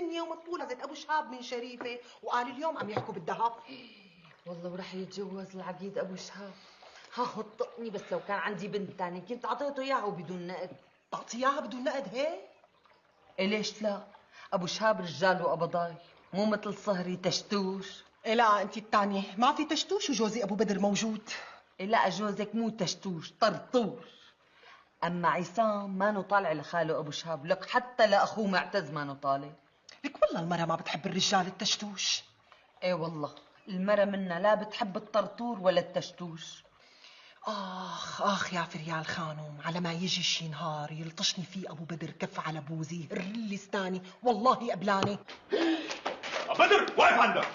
يوم اتولدت ابو شهاب من شريفه، وقال اليوم عم يحكوا بالذهب. والله ورح يتجوز العقيد ابو شهاب. ها هطقني، بس لو كان عندي بنت تانية كنت اعطيته اياها وبدون نقد. تعطي اياها بدون نقد هيك؟ إيه ليش لا؟ ابو شهاب رجال وقبضاي، مو مثل صهري تشتوش. إيه لا انت الثانيه، ما في تشتوش وجوزي ابو بدر موجود. إيه لا، جوزك مو تشتوش، طرطوش. اما عصام ما طالع لخاله ابو شهاب، لك حتى لاخوه معتز ما طالع. لك والله المرة ما بتحب الرجال التشتوش. ايه والله المرة منا لا بتحب الطرطور ولا التشتوش. اخ يا فريال خانم، على ما يجي شي نهار يلطشني فيه ابو بدر كف على بوزي الرلي ستاني، والله قبلاني. بدر واقف عندك.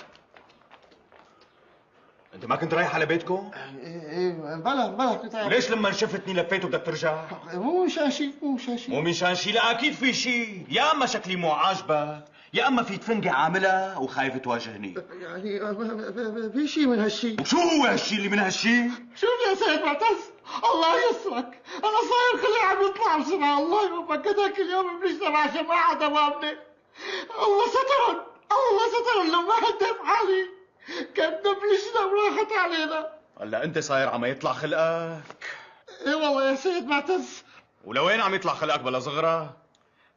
انت ما كنت رايح على بيتكم؟ ايه بلا كنت رايح. ليش لما شفتني لفيت وبدك ترجع؟ مو مشان شيء مو مشان شي، لا اكيد في شي، يا اما شكلي مو عاجبك يا اما في تفنقة عاملها وخايف تواجهني. يعني في شيء من هالشيء. وشو هو هالشي اللي من هالشي؟ شوف يا سيد معتز، الله يسرك، انا صاير خلي عم يطلع بسرعه، الله يوفقك، هذاك اليوم بنجتمع جماعه امامنا، الله سترن لما هدف حالي كان دبلشنا وراحت علينا. هلا انت صاير عم يطلع خلقك. ايه والله يا سيد معتز. ولوين عم يطلع خلقك بلا صغرى؟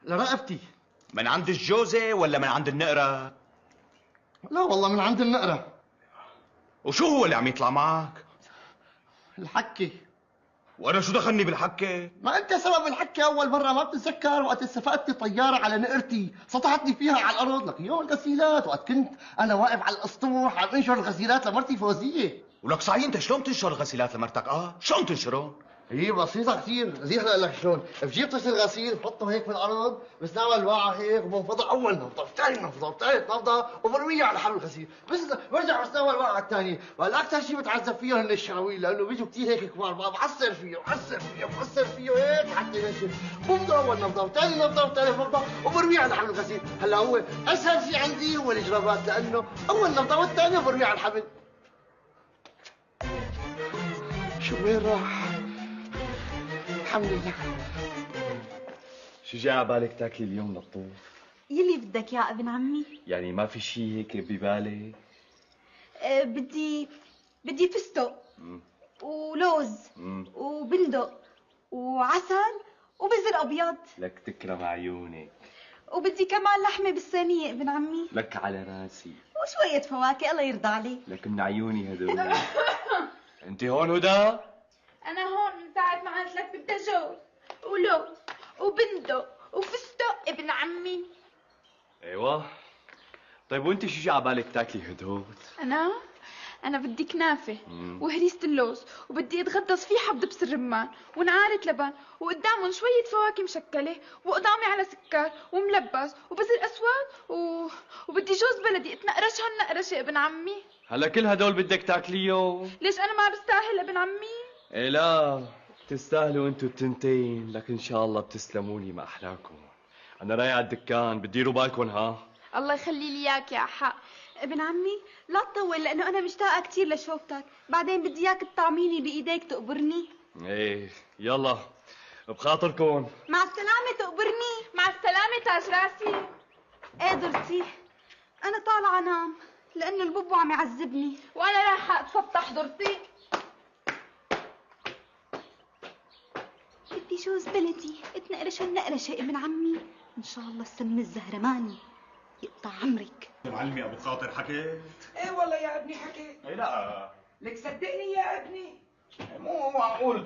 لرقبتي. من عند الجوزة ولا من عند النقرة؟ لا والله من عند النقرة. وشو هو اللي عم يطلع معك؟ الحكي. وانا شو دخلني بالحكة؟ ما انت سبب الحكي اول مرة، ما بتتذكر وقت استفقدتني طيارة على نقرتي سطحتني فيها على الارض، لك يوم الغسيلات وقت كنت انا واقف على الاسطوح عم انشر الغسيلات لمرتي فوزية. ولك صحيح انت شلون تنشر الغسيلات لمرتك؟ شلون تنشرهم؟ هي بسيطة كثير، زي هلا لك شلون، بجيب طش الغسيل بحطه هيك في الارض، بستعمل الواعة هيك وبنفضها اول نفضة، ثاني نفضة، ثالث نفضة، وبرميها على حبل الغسيل، بس برجع بستعمل الواعة الثانية، وهلا أكثر شيء بتعذب فيهم هن الشراويل، لأنه بيجوا كثير هيك كبار، بقى بعصر فيه هيك حتى ينشف، بفضل أول نفضة وثاني نفضة وثالث نفضة وبرميها على حبل الغسيل، هلا هو أسهل شيء عندي هو الجرابات، لأنه أول نفضة والثانية برميها على الحبل. شو وين راح؟ الحمد لله. شو جاي على بالك تاكلي اليوم لطوف؟ يلي بدك يا ابن عمي. يعني ما في شيء هيك ببالك؟ بدي فستق ولوز وبندق وعسل وبزر ابيض. لك تكرم عيونك. وبدي كمان لحمه بالصينيه ابن عمي. لك على راسي. وشويه فواكه الله يرضى عليك. لك من عيوني هدول. انت هون هدى؟ أنا هون من ساعة ما قلت لك بدي جوز ولوز وبندق وفستق ابن عمي. ايوه. طيب وانت شو جاي على بالك تاكلي هدول؟ أنا بدي كنافة وهريسة اللوز، وبدي أتغطس فيه حب دبس الرمان ونعارة لبن، وقدامهم شوية فواكه مشكلة، وقدامي على سكر وملبس وبزر أسود وبدي جوز بلدي اتنقرشها النقرشة ابن عمي. هلا كل هدول بدك تاكليهم؟ ليش أنا ما بستاهل ابن عمي؟ ايه لا، بتستاهلوا انتوا التنتين، لكن ان شاء الله بتسلموني ما احلاكم. انا رايح على الدكان، بتديروا بالكم ها؟ الله يخلي لي اياك يا حق. ابن عمي لا تطول، لانه انا مشتاقه كثير لشوفتك، بعدين بدي اياك تطعميني بايديك تقبرني. ايه يلا بخاطركم. مع السلامه تقبرني. مع السلامة تاج راسي. قادرتي انا طالعه انام لانه الببو عم يعذبني. وانا رايحة اتسطح حضرتي. بدي جوز بلدي اتنقرش النقرشه ابن عمي، ان شاء الله السم الزهرماني يقطع عمرك. معلمي ابو خاطر حكيت؟ ايه والله يا ابني حكيت. ايه لا لك صدقني يا ابني. مو معقول